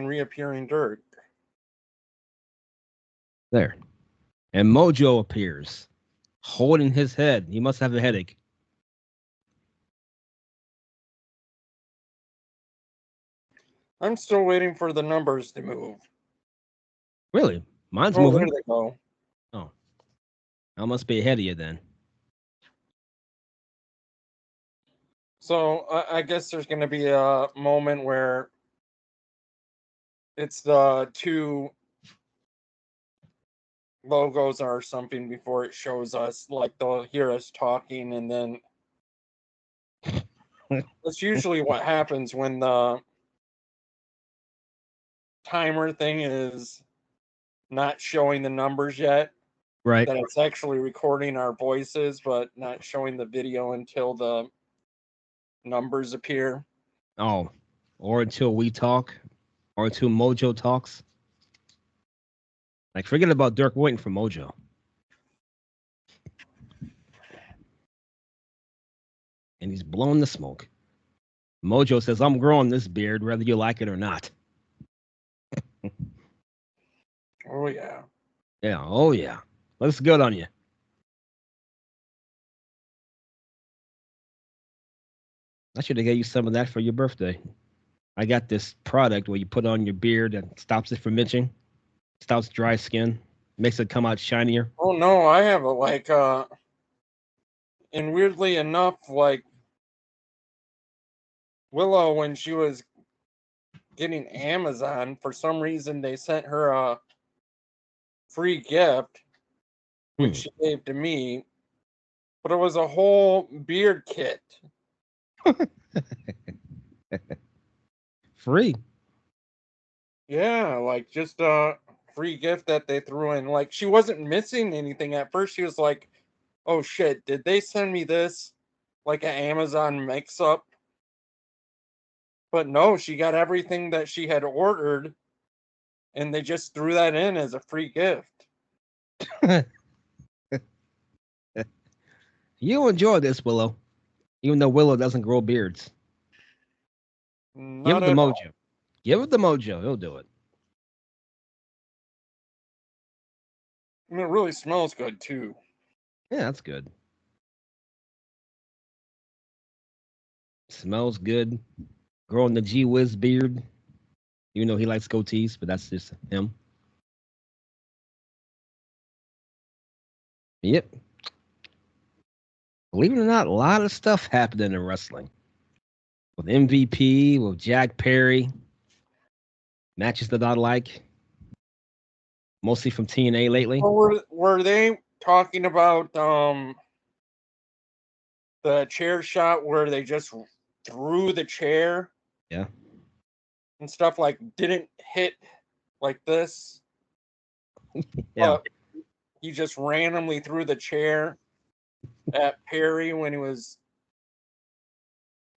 reappearing Dirk. There. And Mojo appears, holding his head. He must have a headache. I'm still waiting for the numbers to move. Really? Mine's Oh, there moving. they go. Oh. I must be ahead of you then. So I guess there's going to be a moment where it's the two logos or something before it shows us. Like they'll hear us talking, and then that's usually what happens when the timer thing is not showing the numbers yet. Right. That it's actually recording our voices, but not showing the video until the numbers appear. Oh. Or until we talk. Or until Mojo talks. Like, forget about Dirk waiting for Mojo. And he's blowing the smoke. Mojo says, I'm growing this beard whether you like it or not. Oh, yeah. Yeah, oh yeah. Looks good on you. I should have gave you some of that for your birthday. I got this product where you put on your beard and stops it from itching, stops dry skin, makes it come out shinier. Oh, no, I have a, and weirdly enough, like, Willow, when she was getting Amazon, for some reason they sent her a free gift, which she gave to me, but it was a whole beard kit. Free. Yeah, like just a free gift that they threw in. Like she wasn't missing anything at first. She was like, "Oh shit, did they send me this like an Amazon mix-up?" But no, she got everything that she had ordered, and they just threw that in as a free gift. You enjoy this, Willow, even though Willow doesn't grow beards. Give Not it the at Mojo. all. Give it the Mojo. He'll do it. I mean, it really smells good too. Yeah, that's good. Smells good. Growing the G Wiz beard, even though he likes goatees, but that's just him. Yep. Believe it or not, a lot of stuff happening in wrestling. With MVP, with Jack Perry, matches that I like, mostly from TNA lately. Well, were they talking about the chair shot where they just threw the chair? Yeah. And stuff like didn't hit like this. Yeah. He just randomly threw the chair at Perry when he was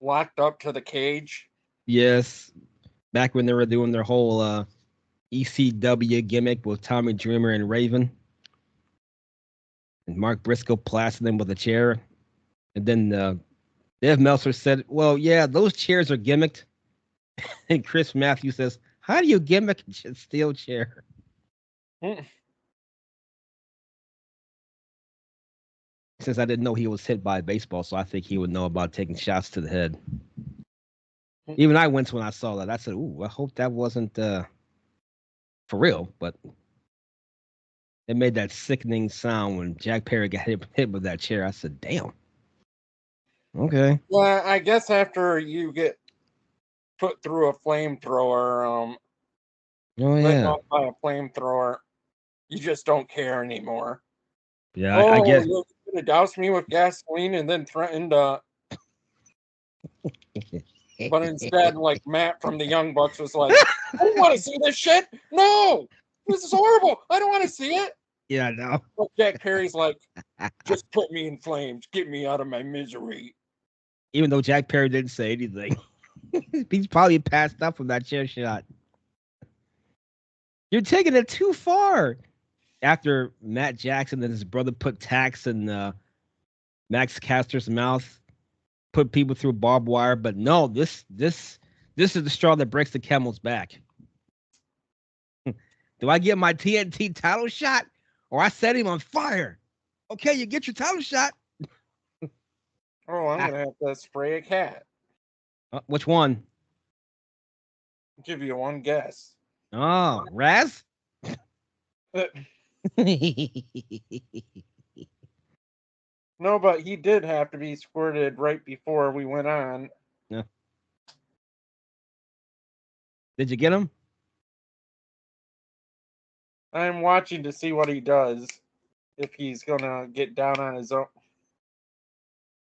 locked up to the cage. Yes. Back when they were doing their whole ECW gimmick with Tommy Dreamer and Raven. And Mark Briscoe plastered them with a chair. And then Dave Meltzer said, well, yeah, those chairs are gimmicked. And Chris Matthews says, how do you gimmick a steel chair? Since I didn't know he was hit by a baseball, so I think he would know about taking shots to the head. Even I went when I saw that. I said, ooh, I hope that wasn't for real. But it made that sickening sound when Jack Perry got hit with that chair. I said, damn. Okay. Well, I guess after you get put through a flamethrower, Oh, lit yeah. up by a flamethrower, you just don't care anymore. Yeah, I Oh, guess. you're gonna douse me with gasoline and then threaten to. But instead, like Matt from the Young Bucks was like, I don't want to see this shit. No, this is horrible. I don't want to see it. Yeah, I know. But Jack Perry's like, just put me in flames. Get me out of my misery. Even though Jack Perry didn't say anything. He's probably passed up from that chair shot. You're taking it too far. After Matt Jackson and his brother put tacks in Max Caster's mouth, put people through barbed wire, but no, this is the straw that breaks the camel's back. Do I get my TNT title shot or I set him on fire? Okay, you get your title shot. Oh, I'm going to have to spray a cat. Which one? I'll give you one guess. Oh, Raz? No, but he did have to be squirted right before we went on. Yeah. Did you get him? I'm watching to see what he does. If he's going to get down on his own.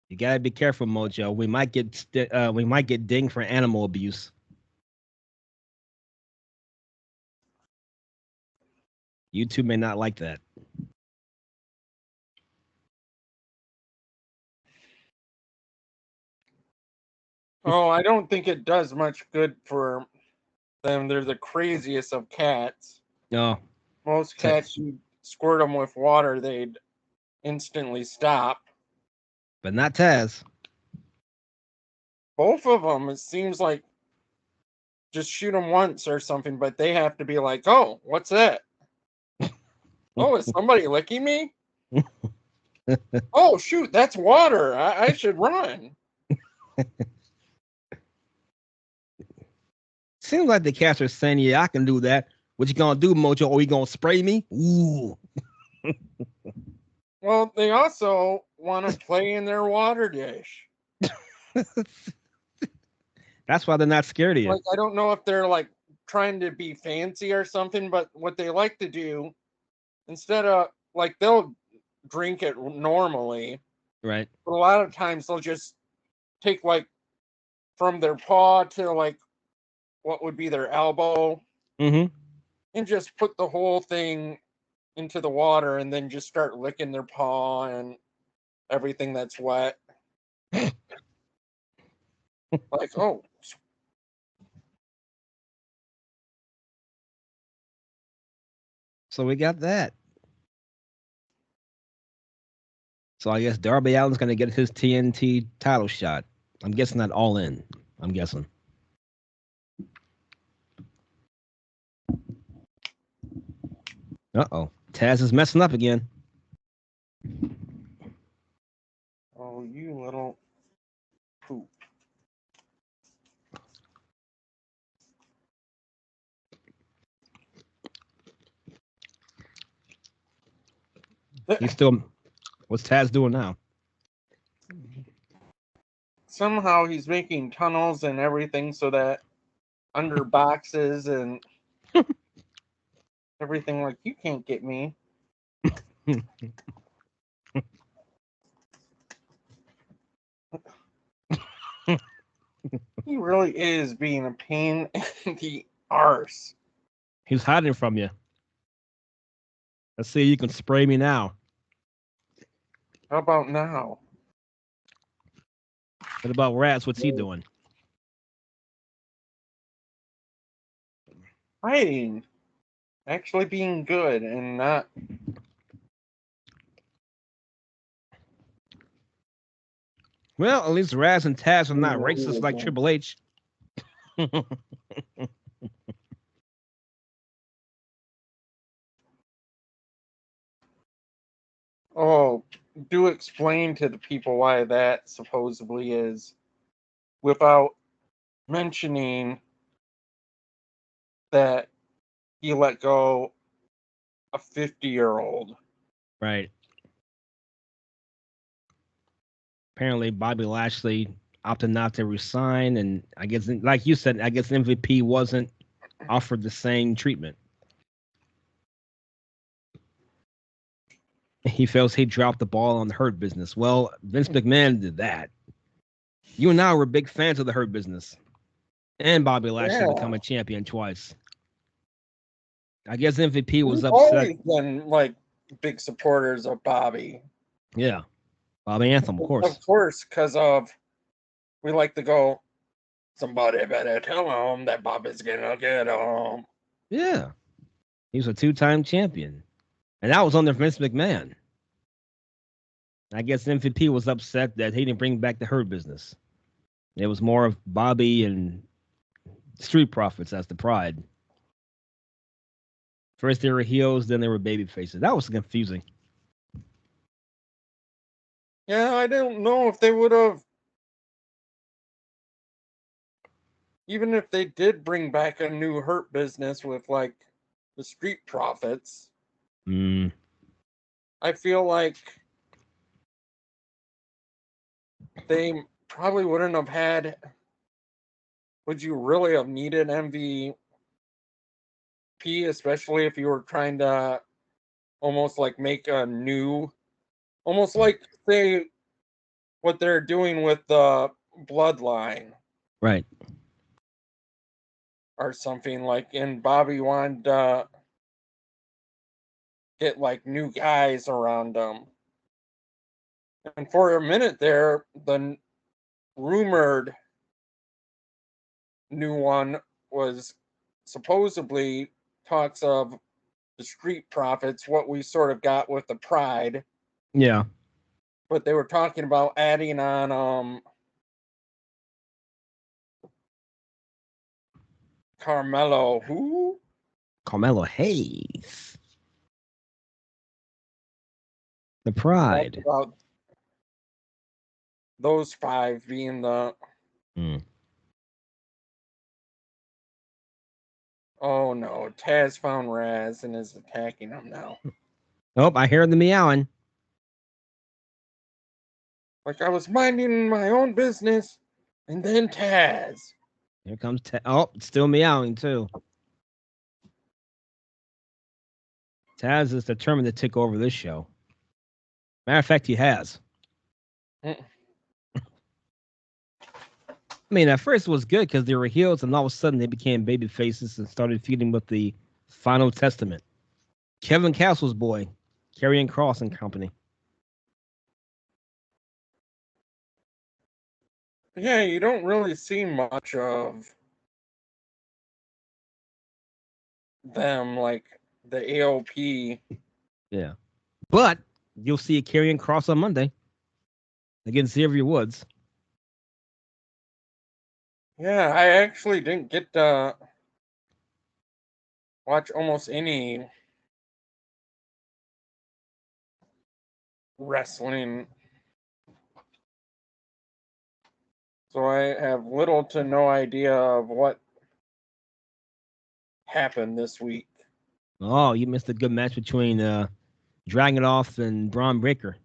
You gotta be careful, Mojo. We might get dinged for animal abuse. YouTube may not like that. Oh, I don't think it does much good for them. They're the craziest of cats. No. Most cats, you squirt them with water, they'd instantly stop. But not Taz. Both of them, it seems like just shoot them once or something, but they have to be like, oh, what's that? Oh, is somebody licking me? Oh, shoot, that's water. I should run. Seems like the cats are saying, yeah, I can do that. What you gonna do, Mojo? Or you gonna spray me? Ooh. Well, they also want to play in their water dish. That's why they're not scared of you. Like, I don't know if they're like trying to be fancy or something, but what they like to do, instead of like they'll drink it normally, Right. but a lot of times they'll just take like from their paw to like what would be their elbow, and just put the whole thing into the water and then just start licking their paw and everything that's wet. Like, oh. So we got that. So I guess Darby Allin's gonna get his TNT title shot. I'm guessing that All In. I'm guessing. Uh-oh. Taz is messing up again. Oh, you little poop. He's still. What's Taz doing now? Somehow he's making tunnels and everything so that under boxes and everything, like, you can't get me. He really is being a pain in the arse. He's hiding from you. Let's see, you can spray me now. How about now? What about Raz? What's he doing? Hiding. Actually being good and not. Well, at least Raz and Taz are not racist like Triple H. Oh, do explain to the people why that supposedly is without mentioning that he let go a 50-year-old. Right. Apparently, Bobby Lashley opted not to resign, and I guess, like you said, I guess MVP wasn't offered the same treatment. He feels he dropped the ball on the Hurt Business. Well, Vince McMahon did that. You and I were big fans of the Hurt Business, and Bobby Lashley become a champion twice. I guess MVP was upset. Always been like big supporters of Bobby. Yeah, Bobby Anthem, of course. Of course, because of we like to go. Somebody better tell him that Bobby's gonna get him. Yeah, he was a 2-time champion, and that was under Vince McMahon. I guess MVP was upset that he didn't bring back the Hurt Business. It was more of Bobby and Street Profits as the pride. First they were heels, then they were baby faces. That was confusing. Yeah, I don't know if they would have, even if they did bring back a new Hurt Business with like the Street Profits. I feel like they probably wouldn't have had. Would you really have needed MVP, especially if you were trying to almost like make a new, almost like say what they're doing with the Bloodline, right? Or something like. And Bobby wanted to get like new guys around them. And for a minute there, the rumored new one was supposedly talks of the Street Profits, what we sort of got with the Pride. Yeah. But they were talking about adding on Carmelo. Who? Carmelo Hayes. The Pride. About those 5 being the. Oh no, Taz found Raz and is attacking him now. Oh, I hear the meowing. Like I was minding my own business, and then Taz. Here comes Taz. Oh, it's still meowing too. Taz is determined to take over this show. Matter of fact, he has. I mean, at first it was good because they were heels, and all of a sudden they became baby faces and started feuding with the Final Testament. Kevin Castle's boy, Karrion Kross and company. Yeah, you don't really see much of them, like the AOP. Yeah. But you'll see a Karrion Kross on Monday against Xavier Woods. Yeah, I actually didn't get to watch almost any wrestling. So I have little to no idea of what happened this week. Oh, you missed a good match between Dragunov and Braun Breaker.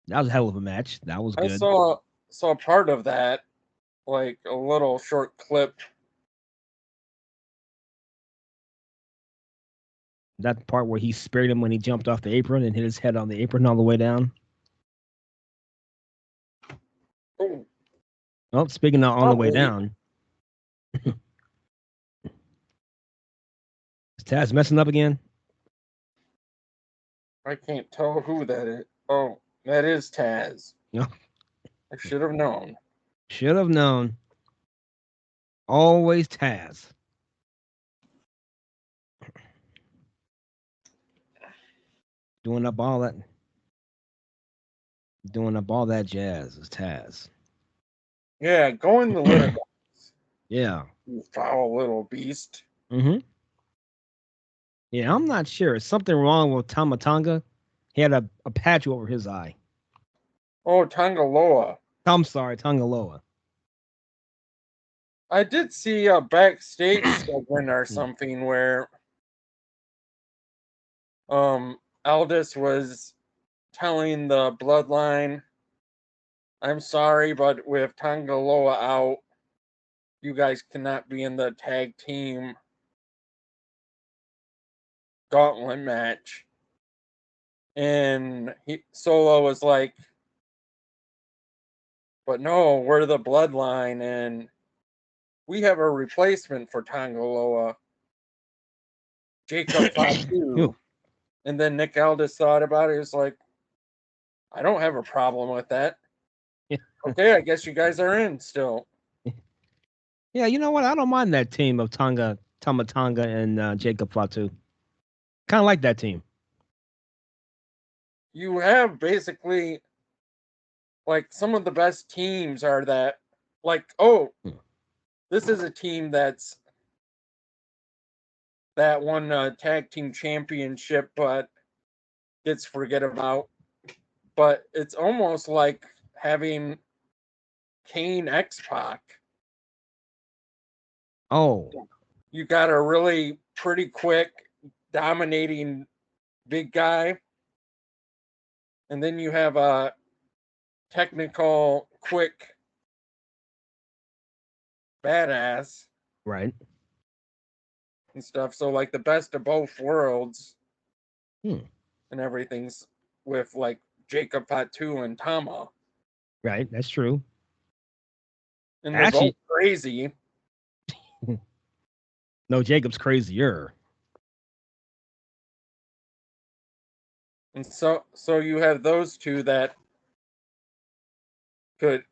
That was a hell of a match. That was good. I saw part of that, like a little short clip. That part where he speared him when he jumped off the apron and hit his head on the apron all the way down. Oh, oh speaking of on the way down. Is Taz messing up again? I can't tell who that is. Oh, that is Taz. No. I should have known. Should have known. Always Taz. Doing up all that jazz is Taz. Yeah, going the litter box. Yeah. You foul little beast. Mm-hmm. Yeah, I'm not sure. Something wrong with Tama Tonga. He had a patch over his eye. Oh, Tangaloa. I'm sorry, Tangaloa. I did see a backstage segment or something where Aldis was telling the Bloodline, I'm sorry, but with Tangaloa out, you guys cannot be in the tag team gauntlet match. And Solo was like, but no, we're the Bloodline, and we have a replacement for Tangaloa, Jacob Fatu. And then Nick Aldis thought about it. He was like, I don't have a problem with that. Okay, I guess you guys are in still. Yeah, you know what? I don't mind that team of Tama Tonga, and Jacob Fatu. Kind of like that team. You have basically, like, some of the best teams are that, like, oh, this is a team that's that won tag team championship, but gets forget about. But it's almost like having Kane X-Pac. Oh, You got a really pretty quick, dominating big guy, and then you have a technical, quick badass right. and stuff. So like the best of both worlds Hmm. and everything's with like Jacob Fatu and Tama. Right, that's true. And they're both Actually, crazy. no, Jacob's crazier. And so you have those two that could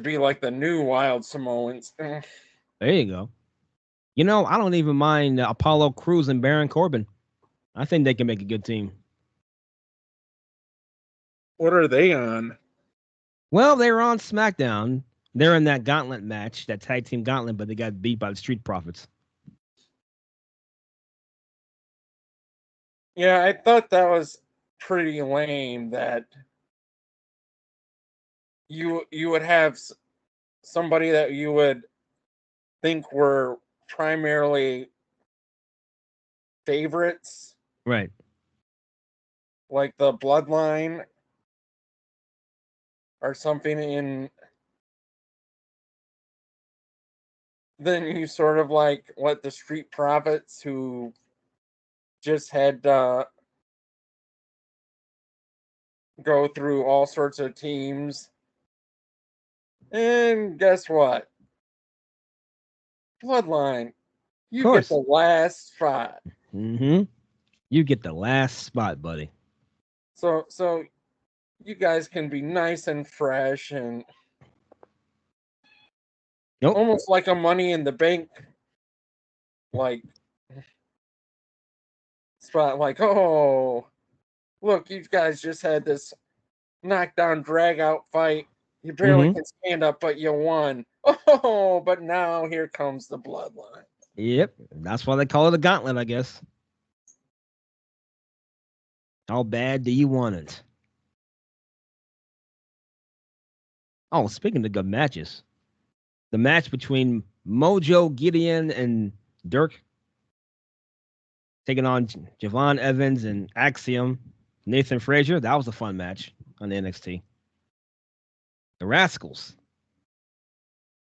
be like the new Wild Samoans. There you go. You know, I don't even mind Apollo Crews and Baron Corbin. I think they can make a good team. What are they on? Well, they were on SmackDown. They're in that gauntlet match, that tag team gauntlet, but they got beat by the Street Profits. Yeah, I thought that was pretty lame that you would have somebody that you would think were primarily favorites, Right. like the Bloodline or something, in then you sort of like what the Street Profits, who just had go through all sorts of teams, and guess what? Bloodline, Of you get course. the last spot. Mm-hmm. You get the last spot, buddy. So you guys can be nice and fresh and Nope. almost like a Money in the Bank like spot. Like, oh, look, you guys just had this knockdown drag out fight. You barely Mm-hmm. can stand up, but you won. Oh, but now here comes the Bloodline. Yep. That's why they call it a gauntlet, I guess. How bad do you want it? Oh, speaking of good matches, the match between Mojo Gideon and Dirk taking on Javon Evans and Axiom, Nathan Frazier. That was a fun match on the NXT. The Rascals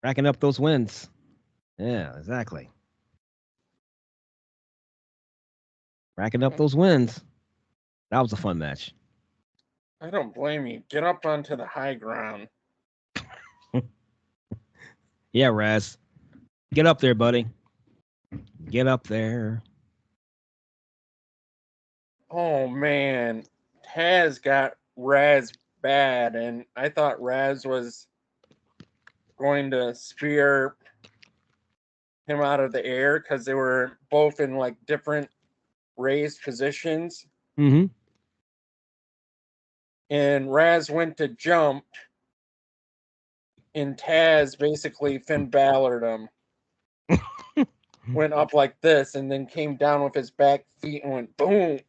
racking up those wins. Yeah, exactly. Racking up those wins. That was a fun match. I don't blame you. Get up onto the high ground. Yeah, Raz. Get up there, buddy. Get up there. Oh man, Taz got Raz bad, and I thought Raz was going to spear him out of the air because they were both in like different raised positions. Mm-hmm. And Raz went to jump, and Taz basically Finn Balor'd him. Went up like this, and then came down with his back feet and went boom.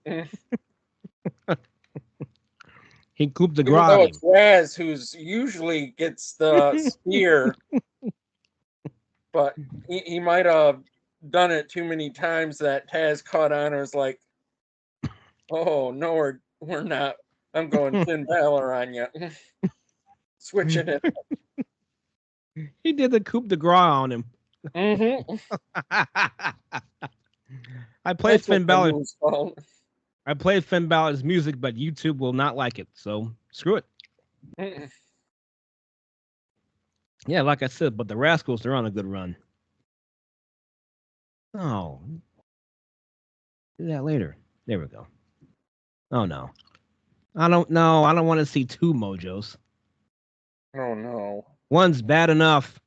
He couped the Even though grotty. it's Raz who's usually gets the spear, but he might have done it too many times that Taz caught on and was like, "Oh no, we're not. I'm going Finn Balor on you." Switching it. He did the coup de grace on him. Mm-hmm. I played Finn Balor. Called. I played Finn Balor's music, but YouTube will not like it. So screw it. Mm-mm. Yeah, like I said, but the Rascals, they're on a good run. Oh, do that later. There we go. Oh no. I don't know. I don't want to see two Mojos. Oh no. One's bad enough.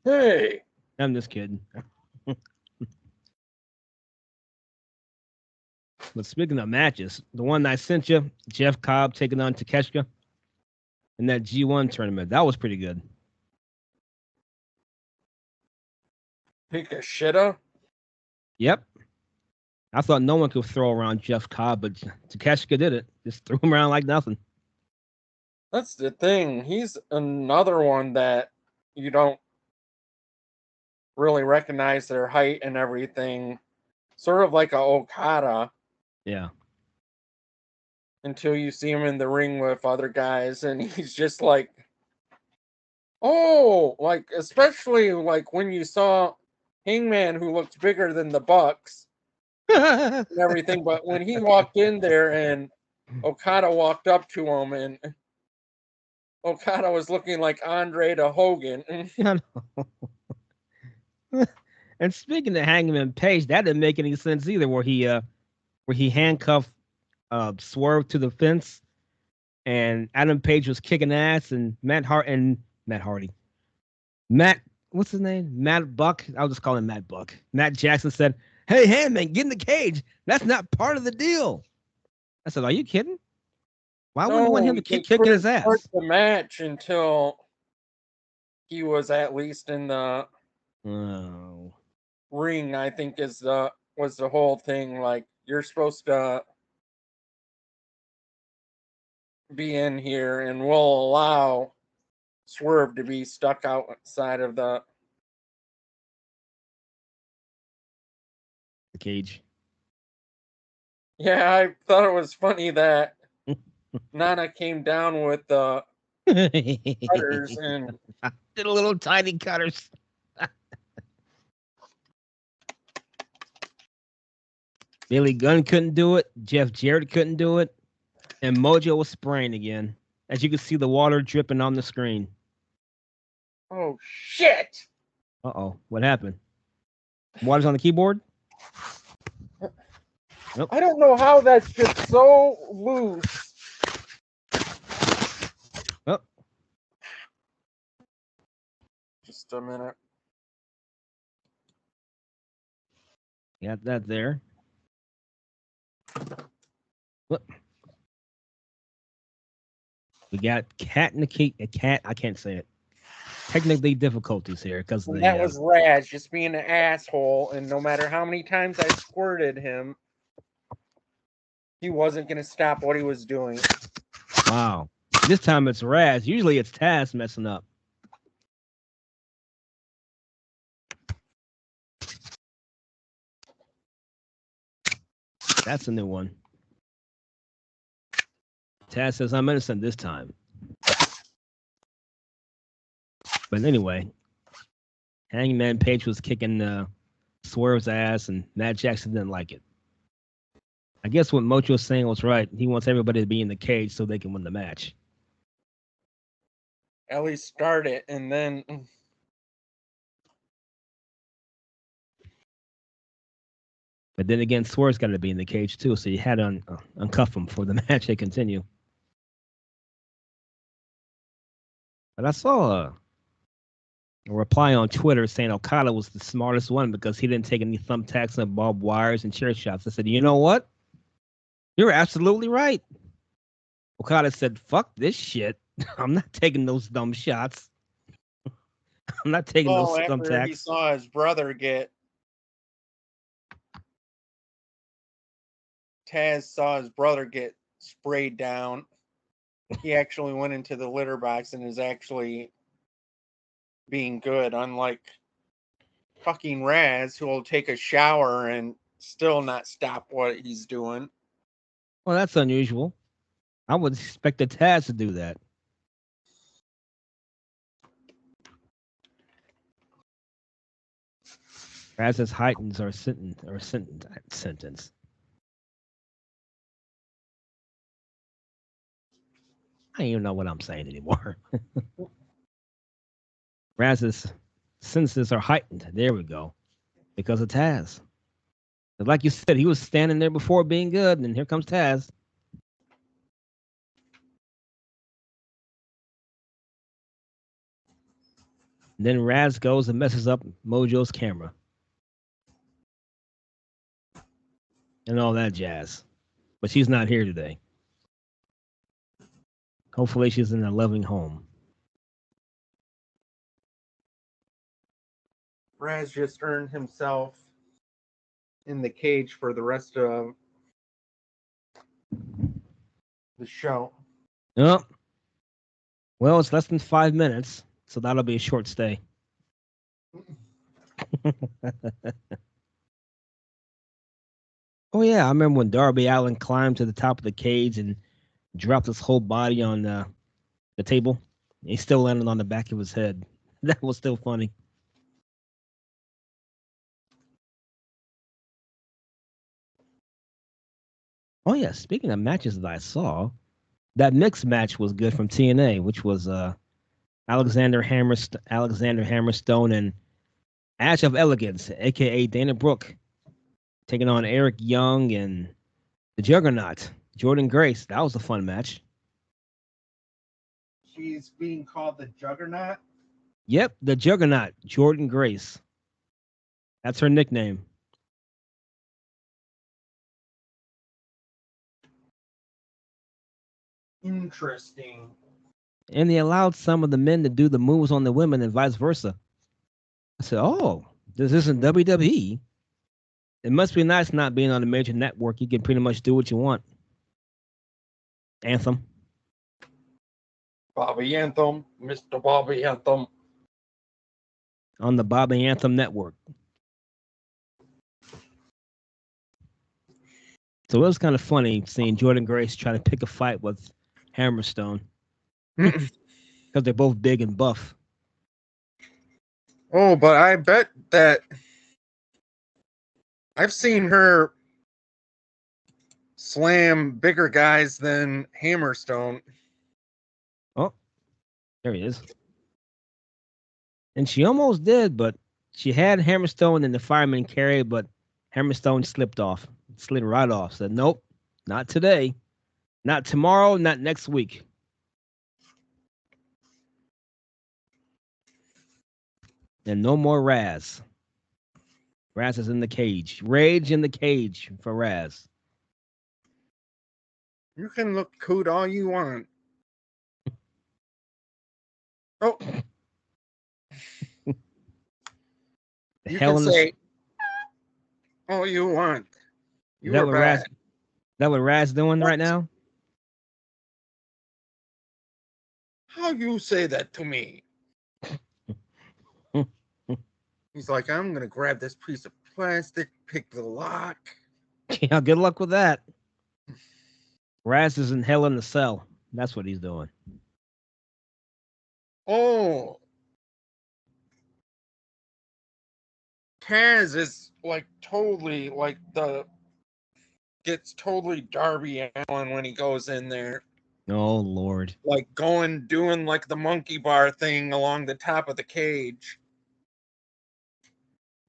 Hey. I'm just kidding. But speaking of matches, the one I sent you, Jeff Cobb taking on Takeshita in that G1 tournament, that was pretty good. Take a shitta? Yep. I thought no one could throw around Jeff Cobb, but Takeshita did it. Just threw him around like nothing. That's the thing. He's another one that you don't really recognize their height and everything. Sort of like a Okada. Yeah. Until you see him in the ring with other guys, and he's just like, oh, like especially like when you saw Hangman, who looked bigger than the Bucks and everything, but when he walked in there and Okada walked up to him, and Okada was looking like Andre to Hogan. And speaking of Hangman Page, that didn't make any sense either. Where he handcuffed Swerve to the fence, and Adam Page was kicking ass, and Matt Hardy, what's his name? Matt Buck. I'll just call him Matt Buck. Matt Jackson said, "Hey, Hangman, get in the cage. That's not part of the deal." I said, "Are you kidding? Why wouldn't you want him to keep kicking his ass?" Start the match until he was at least in the ring. I think was the whole thing. Like, you're supposed to be in here, and we'll allow Swerve to be stuck outside of the cage. Yeah, I thought it was funny that Nana came down with the cutters and did a little tiny cutters. Billy Gunn couldn't do it. Jeff Jarrett couldn't do it. And Mojo was spraying again. As you can see the water dripping on the screen. Oh, shit! Uh-oh. What happened? Water's on the keyboard? Nope. I don't know how that's just so loose. Oh. Just a minute. Got that there. What? We got I can't say it. Technically difficulties here because that was Raz just being an asshole, and no matter how many times I squirted him, he wasn't going to stop what he was doing. Wow. This time it's Raz. Usually it's Taz messing up. That's a new one. Taz says, I'm innocent this time. But anyway, Hangman Page was kicking Swerve's ass, and Matt Jackson didn't like it. I guess what Mojo was saying was right. He wants everybody to be in the cage so they can win the match. At least start it, and then... But then again, Swerve's got to be in the cage too, so you had to uncuff him for the match to continue. But I saw a reply on Twitter saying Okada was the smartest one because he didn't take any thumbtacks and barbed wires and chair shots. I said, you know what? You're absolutely right. Okada said, fuck this shit. I'm not taking those dumb shots. I'm not taking those thumbtacks. He saw his brother get... Taz saw his brother get sprayed down. He actually went into the litter box and is actually being good, unlike fucking Raz, who will take a shower and still not stop what he's doing. Well, that's unusual. I would expect the Taz to do that. Raz's heightens our sentence. I don't even know what I'm saying anymore. Raz's senses are heightened. There we go. Because of Taz. But like you said, he was standing there before being good, and here comes Taz. And then Raz goes and messes up Mojo's camera. And all that jazz. But she's not here today. Hopefully she's in a loving home. Raz just earned himself in the cage for the rest of the show. Oh, well, it's less than 5 minutes, so that'll be a short stay. Oh yeah, I remember when Darby Allin climbed to the top of the cage and dropped his whole body on the table. He still landed on the back of his head. That was still funny. Oh yeah, speaking of matches that I saw, that mixed match was good from TNA, which was Alexander Hammerstone and Ash of Elegance, aka Dana Brooke, taking on Eric Young and the Juggernaut, Jordan Grace. That was a fun match. She's being called the Juggernaut. Yep, the Juggernaut, Jordan Grace. That's her nickname. Interesting. And they allowed some of the men to do the moves on the women and vice versa. I said, oh, this isn't WWE. It must be nice not being on a major network. You can pretty much do what you want. Anthem. Bobby Anthem, Mr. Bobby Anthem. On the Bobby Anthem network. So it was kind of funny seeing Jordan Grace try to pick a fight with Hammerstone. Because they're both big and buff. Oh, but I bet that I've seen her slam bigger guys than Hammerstone. Oh, there he is. And she almost did, but she had Hammerstone in the fireman carry, but Hammerstone slipped off. Slid right off. Said, nope, not today. Not tomorrow, not next week. And no more Raz. Raz is in the cage. Rage in the cage for Raz. You can look coot all you want. Oh. The you hell can in say all you want. You that were what bad. Raz? That what Raz doing right now? How you say that to me? He's like, I'm gonna grab this piece of plastic, pick the lock. Yeah, good luck with that. Raz is in hell in the cell. That's what he's doing. Oh. Taz is like totally like gets totally Darby Allin when he goes in there. Oh Lord. Like doing like the monkey bar thing along the top of the cage.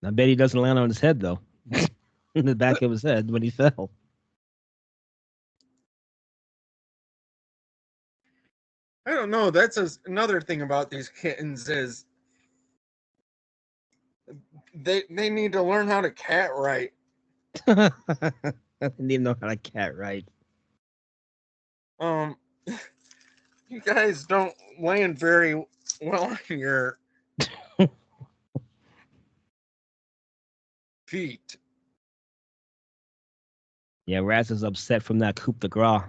I bet he doesn't land on his head though. In the back of his head when he fell. I don't know. That's another thing about these kittens is they need to learn how to cat right. I didn't even know how to cat right. You guys don't land very well on your feet. Yeah, Raz is upset from that coup de grace.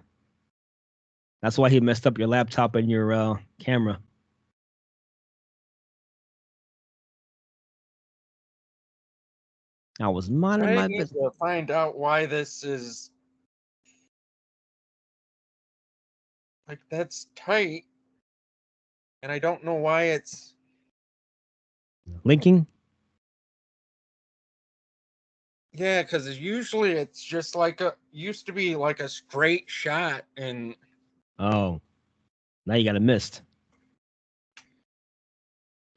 That's why he messed up your laptop and your camera. I was minding my I need business. to find out why this is like that's tight, and I don't know why it's Linking? yeah, because usually it's just like used to be like a straight shot, and Oh, now you got a mist.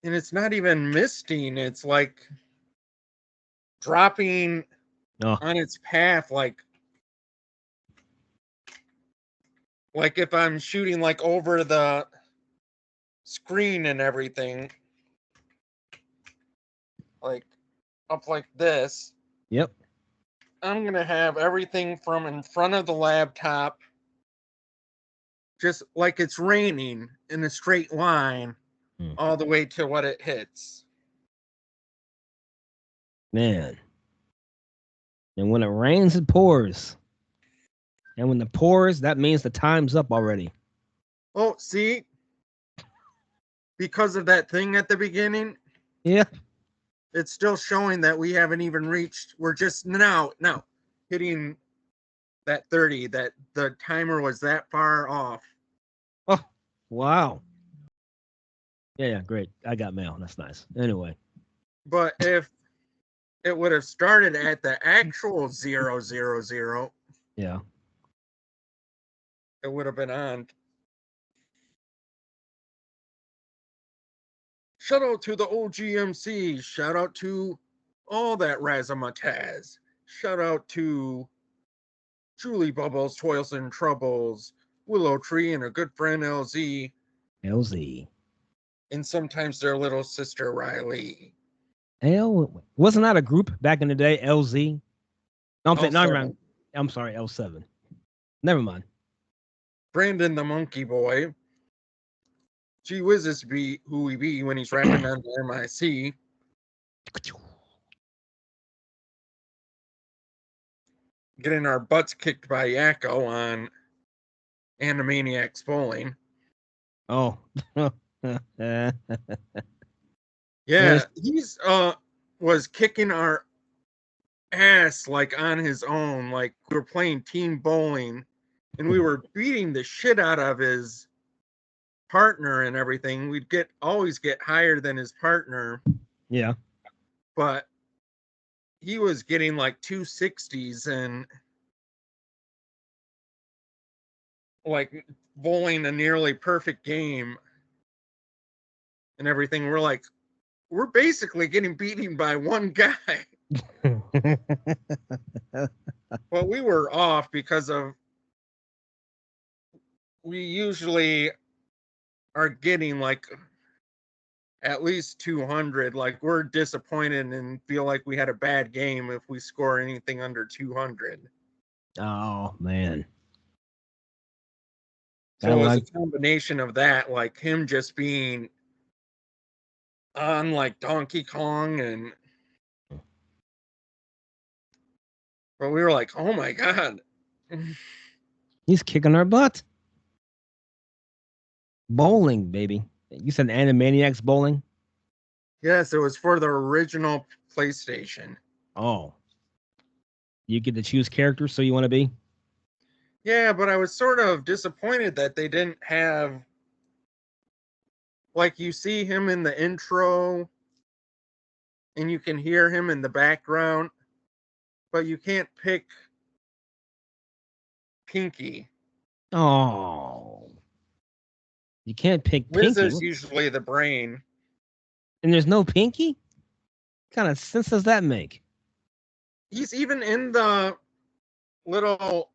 and it's not even misting. It's like dropping on its path, like if I'm shooting like over the screen and everything, like up like this. Yep. I'm gonna have everything from in front of the laptop, just like it's raining in a straight line, all the way to what it hits. Man. And when it rains, it pours. And when it pours, that means the time's up already. Oh, see? Because of that thing at the beginning, Yeah. it's still showing that we haven't even reached. We're just now hitting that 30, that the timer was that far off. Oh, wow. Yeah, great. I got mail. That's nice. Anyway. But if it would have started at the actual 000, yeah, it would have been on. Shout out to the OGMC. Shout out to all that razzmatazz. Shout out to Julie Bubbles, Toils and Troubles, Willow Tree, and a good friend LZ. LZ. And sometimes their little sister Riley. Wasn't that a group back in the day? LZ. No, I'm sorry, L7. Never mind. Brandon the Monkey Boy. Gee whiz, this be who he be when he's rapping on the MIC. Getting our butts kicked by Yakko on Animaniacs Bowling. Oh. Yeah, he's was kicking our ass like on his own. Like we were playing team bowling and we were beating the shit out of his partner and everything. We'd always get higher than his partner. Yeah. But he was getting like 260s and like bowling a nearly perfect game and everything. We're basically getting beaten by one guy. Well, we were off because we usually are getting like at least 200. Like we're disappointed and feel like we had a bad game if we score anything under 200. Oh man. So it was a combination of that, like him just being on like Donkey Kong but we were like, oh my God. He's kicking our butt. Bowling, baby. You said Animaniacs Bowling? Yes, it was for the original PlayStation. Oh. You get to choose characters so you want to be? Yeah, but I was sort of disappointed that they didn't have, like, you see him in the intro and you can hear him in the background, but you can't pick Pinky. Oh. You can't pick Wiz Pinky. is usually the brain. And there's no Pinky? What kind of sense does that make? He's even in the little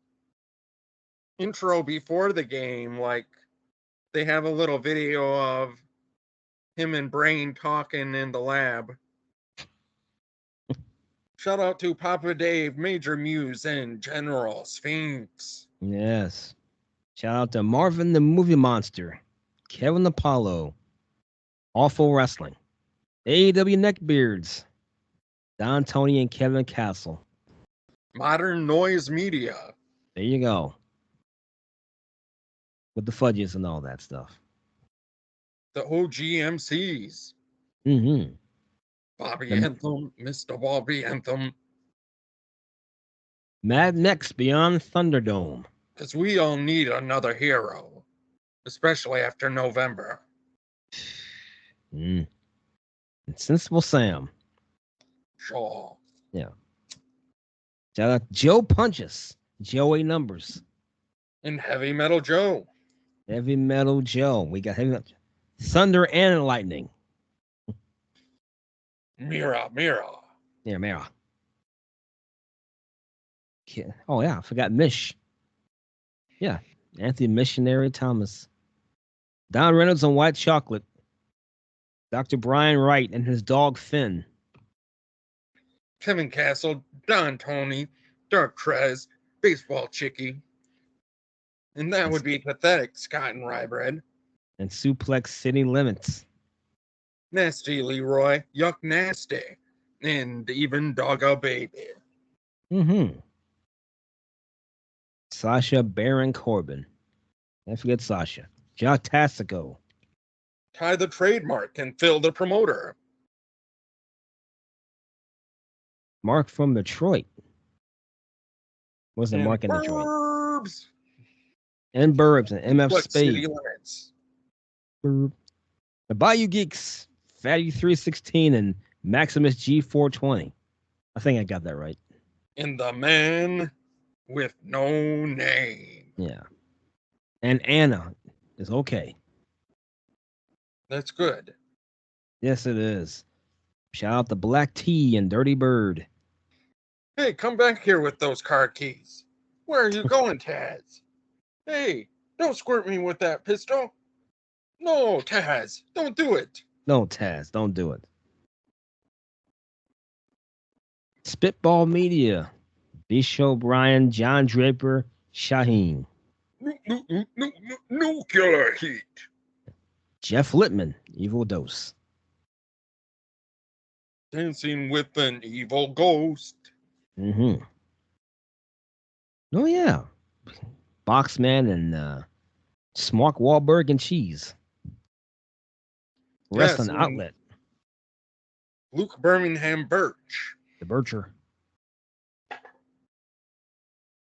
intro before the game. Like, they have a little video of him and Brain talking in the lab. Shout out to Papa Dave, Major Muse, and General Sphinx. Yes. Shout out to Marvin the Movie Monster, Kevin Apollo, Awful Wrestling, AEW Neckbeards, Don Tony and Kevin Castle. Modern Noise Media. There you go. With the fudges and all that stuff. The OGMCs. Mm-hmm. Bobby Anthem, Mr. Bobby Anthem. Mad Next Beyond Thunderdome. Because we all need another hero. Especially after November. And Sensible Sam. Sure. Yeah. Shout out Joe Punches. Joey Numbers. And Heavy Metal Joe. Heavy Metal Joe. We got Heavy Metal Thunder and Lightning. Mira. Yeah, Mira. Oh, yeah. I forgot Mish. Yeah. Anthony Missionary Thomas. Don Reynolds on White Chocolate. Dr. Brian Wright and his dog Finn. Kevin Castle, Don Tony, Dark Trez, Baseball Chickie. And that would be Pathetic, Scott and Rybread. And Suplex City Limits. Nasty Leroy, Yuck Nasty, and even Doggo Baby. Mm-hmm. Sasha Baron Corbin. Don't forget Sasha. Jack Tassico. Tie the trademark and fill the promoter. Mark from Detroit. Was the And Mark in Detroit? Burbs. And Burbs and MF What city Spade. limits? Burb. The Bayou Geeks. Fatty 316 and Maximus G420. I think I got that right. And the man with no name. Yeah. And Anna is okay. That's good. Yes, it is. Shout out to Black T and Dirty Bird. Hey, come back here with those car keys. Where are you going, Taz? Hey, don't squirt me with that pistol. No, Taz, don't do it. No, Taz, don't do it. Spitball Media. Bishop Bryan, John Draper, Shaheen. Nuclear heat. Jeff Littman, Evil Dose. Dancing with an evil ghost. Mm-hmm. Oh, yeah. Boxman and Smark Wahlberg and Cheese. Wrestling Yes, Outlet. Luke Birmingham Birch. The Bircher.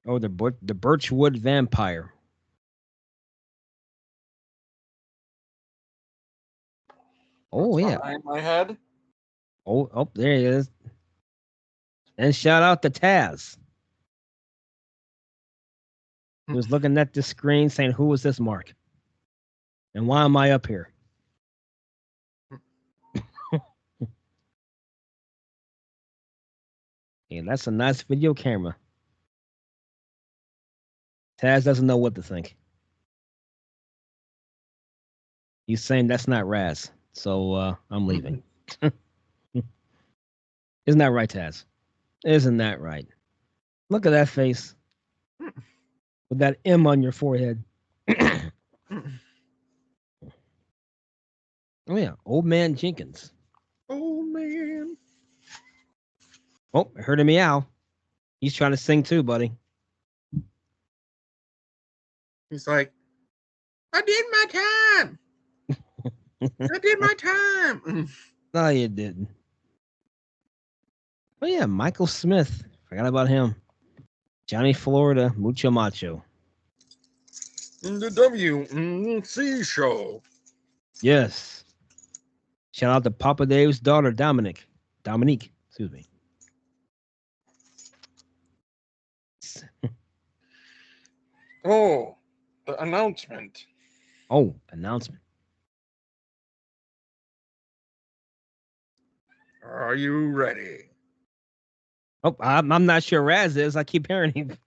Oh, the Birchwood Vampire. Oh, That's yeah. behind my head. Oh, there he is. And shout out to Taz. He was looking at the screen saying, who is this Mark? And why am I up here? And that's a nice video camera. Taz doesn't know what to think. He's saying that's not Raz. So I'm leaving. Isn't that right, Taz? Isn't that right? Look at that face. With that M on your forehead. Oh, yeah. Old Man Jenkins. Oh, man. Oh, I heard a meow. He's trying to sing too, buddy. He's like, I did my time. I did my time. No, you didn't. Oh, yeah. Michael Smith. Forgot about him. Johnny Florida. Mucho Macho. In the WC show. Yes. Shout out to Papa Dave's daughter, Dominique. Excuse me. Oh, the announcement. Oh, announcement. Are you ready? Oh, I'm not sure Raz is. I keep hearing him.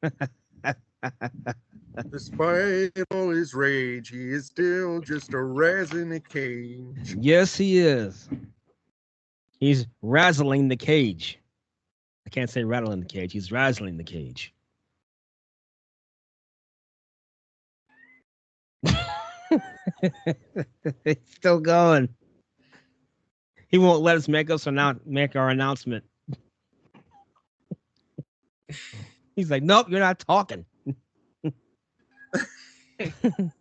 Despite all his rage, he is still just a raz in a cage. Yes, he is. He's razzling the cage. I can't say rattling the cage. He's razzling the cage. It's still going. He won't let us make our announcement. He's like, nope, you're not talking. Technical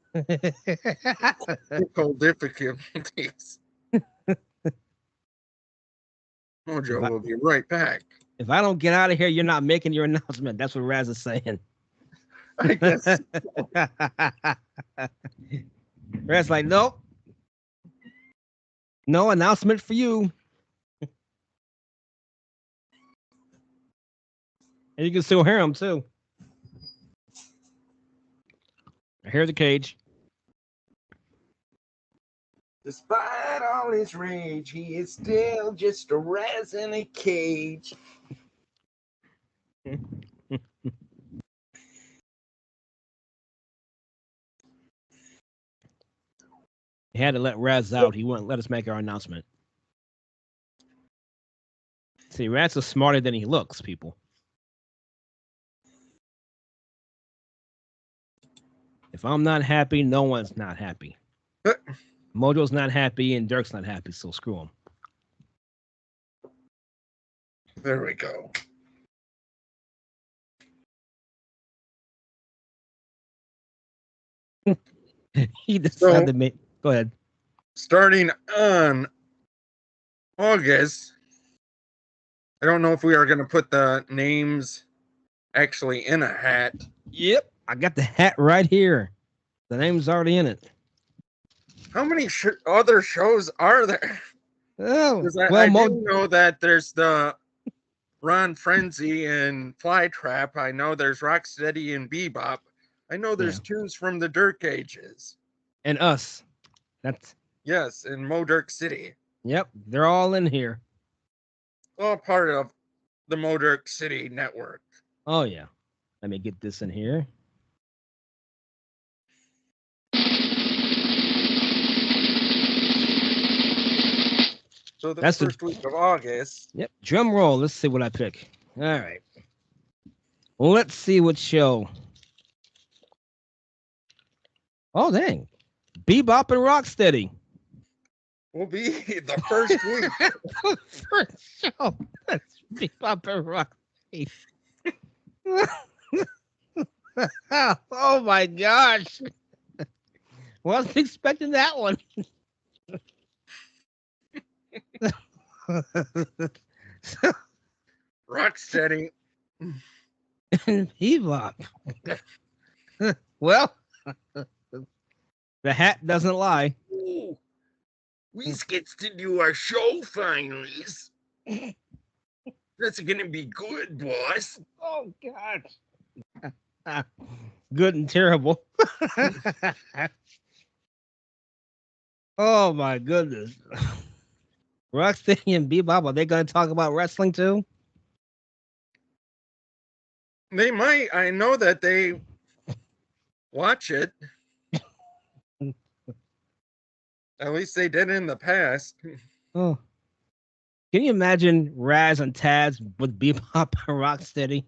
difficulties. Mojo will be right back. If I don't get out of here, you're not making your announcement. That's what Raz is saying. I guess. Raz's like, nope. No announcement for you. And you can still hear him, too. I hear the cage. Despite all his rage, he is still just a raz in a cage. He had to let Raz out. He wouldn't let us make our announcement. See, Raz is smarter than he looks, people. If I'm not happy, no one's not happy. Mojo's not happy and Dirk's not happy, so screw him. There we go. He decided to make. Go ahead. Starting on August, I don't know if we are going to put the names actually in a hat. Yep, I got the hat right here. The name's already in it. How many other shows are there? Oh, I do know that there's the Ron Frenzy and Flytrap. I know there's Rocksteady and Bebop. I know there's tunes from the Dirk Ages. And us. Yes, in MoDerk City. Yep, they're all in here. All part of the MoDerk City network. Oh, yeah. Let me get this in here. So that's the first week of August. Yep, drum roll. Let's see what I pick. All right. Well, let's see what show. Oh, dang. Bebop and Rocksteady. Will be the first week. The first show. That's Bebop and Rocksteady. Oh, my gosh. Wasn't expecting that one. Rocksteady and Bebop. Well, the hat doesn't lie. Ooh, we gets to do our show finally. That's gonna be good, boss. Oh gosh. Good and terrible. Oh my goodness. Rocksteady and Bebop, are they going to talk about wrestling too? They might. I know that they watch it. At least they did in the past. Oh. Can you imagine Raz and Taz with Bebop and Rocksteady?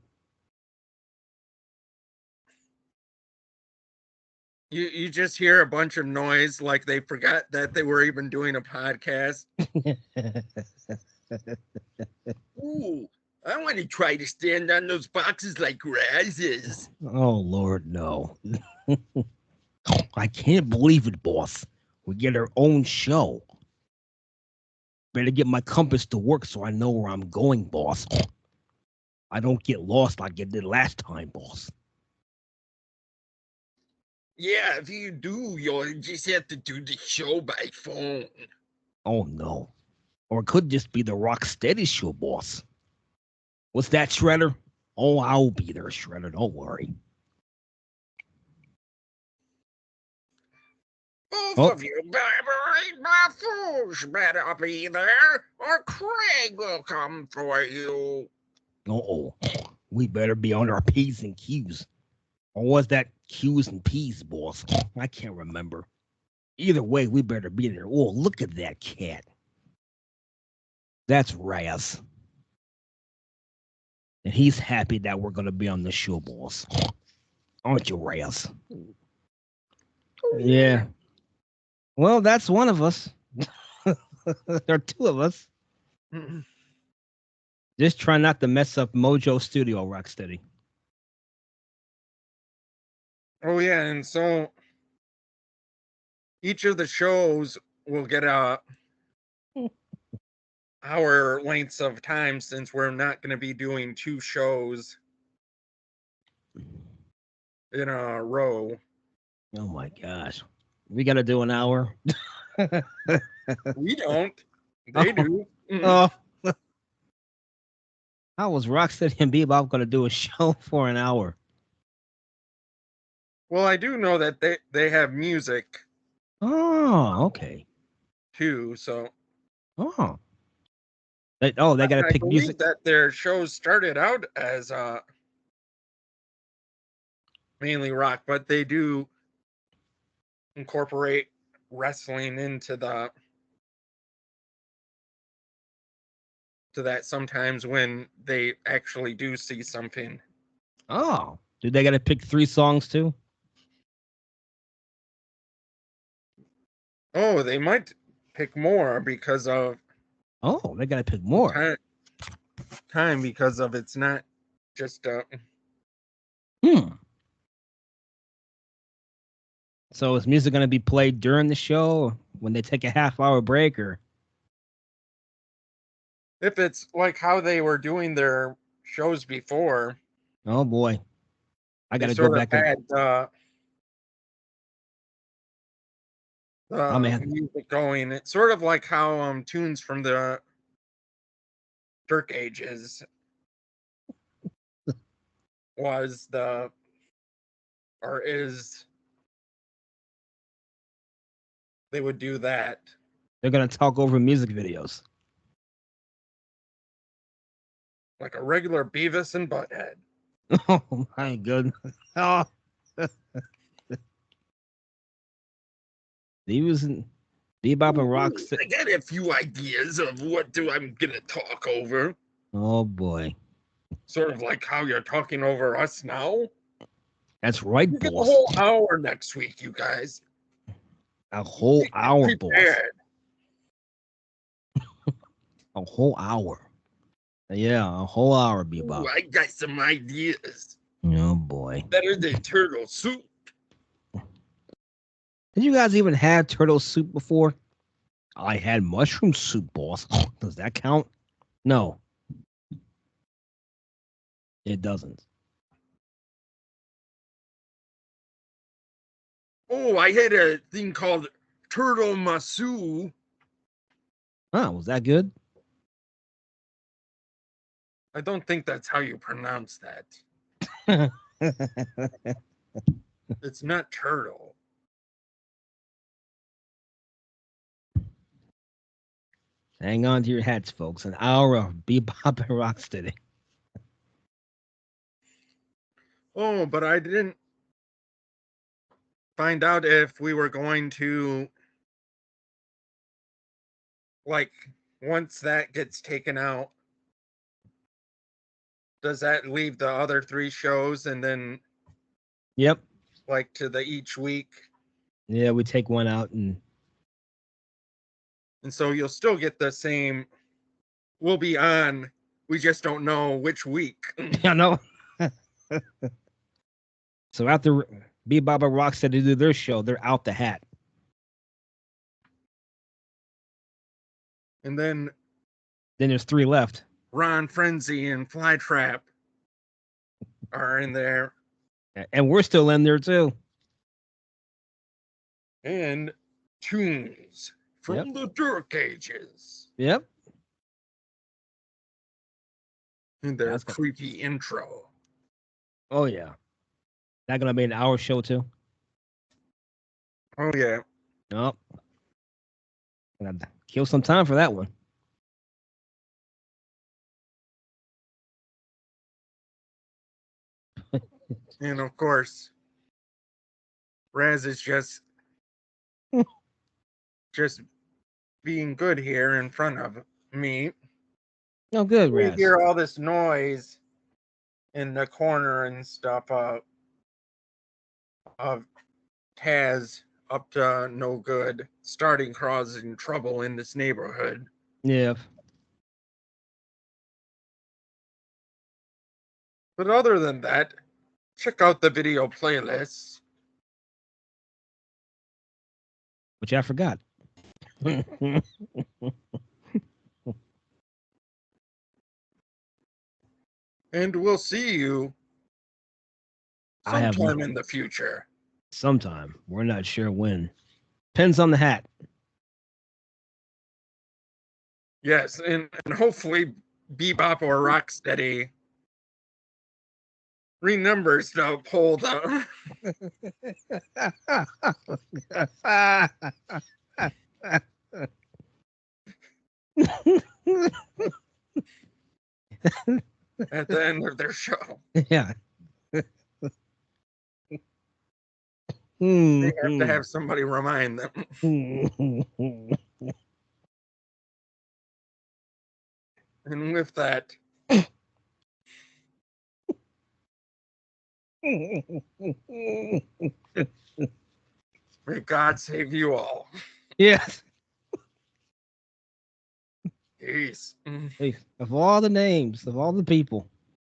You just hear a bunch of noise like they forgot that they were even doing a podcast. Ooh, I want to try to stand on those boxes like Raz is. Oh, Lord, no. I can't believe it, boss. We get our own show. Better get my compass to work so I know where I'm going, boss. I don't get lost like I did last time, boss. Yeah, if you do, you'll just have to do the show by phone. Oh, no. Or it could just be the Rocksteady show, boss. What's that, Shredder? Oh, I'll be there, Shredder. Don't worry. Both of you my fools better be there, or Craig will come for you. Uh-oh. We better be on our P's and Q's. Or was that Q's and P's, boss? I can't remember. Either way, we better be there. Oh, look at that cat. That's Raz. And he's happy that we're going to be on the show, boss. Aren't you, Raz? Yeah. Well, that's one of us. There are two of us. Just try not to mess up Mojo Studio, Rocksteady. Oh, yeah, and so each of the shows will get a hour lengths of time since we're not going to be doing two shows in a row. Oh, my gosh. We got to do an hour? We don't. They do. Oh. How was Rocksteady and Bebop going to do a show for an hour? Well, I do know that they have music. Oh, okay. Too, so. Oh. They got to pick music. That their shows started out as mainly rock, but they do incorporate wrestling into that sometimes when they actually do see something. Oh, do they got to pick 3 songs too? Oh, they might pick more because of. Oh, they got to pick more. Time because of it's not just. So is music going to be played during the show when they take a half-hour break, or? If it's like how they were doing their shows before. Oh boy, I got They to go sort of back and. had I'm gonna have, music going. It's sort of like how tunes from the Dark Ages was the or is they would do that. they're going to talk over music videos. Like a regular Beavis and Butthead. Oh my goodness. Oh. He was in Bebop and Rocksteady. I got a few ideas of what I'm gonna talk over. Oh boy. Sort of like how you're talking over us now. That's right, You get boss. a whole hour next week, you guys. A whole hour, boss. Prepared. A whole hour. Yeah, a whole hour, Bebop. Ooh, I got some ideas. Oh boy. Better than turtle soup. Did you guys even have turtle soup before? I had mushroom soup, boss. Does that count? No. It doesn't. Oh, I had a thing called turtle masu. Oh, was that good? I don't think that's how you pronounce that. It's not turtle. Hang on to your hats, folks. An hour of Bebop and Rocksteady. Oh, but I didn't find out if we were going to, like, once that gets taken out, does that leave the other 3 shows and then, Yep. like, to the each week? Yeah, we take one out and so you'll still get the same. We'll be on. We just don't know which week. I know. So after Bebop and Rocksteady do their show, they're out the hat. And then there's 3 left. Ron Frenzy and Flytrap are in there. And we're still in there too. And tunes from the Dark Ages. Yep. And their creepy intro. Oh yeah. That gonna be an hour show too? Oh yeah. Nope. Gonna kill some time for that one. And of course, Raz is just being good here in front of me. Oh, good, We Raz. hear all this noise in the corner and stuff of Taz up to no good, starting causing trouble in this neighborhood. Yeah. But other than that, check out the video playlists. Which I forgot. And we'll see you sometime in the future. Sometime. We're not sure when. Depends on the hat. Yes, and hopefully Bebop or Rocksteady remembers to pull the at the end of their show. Yeah. They have to have somebody remind them. And with that, may God save you all. Yes. Peace. Hey, of all the names, of all the people.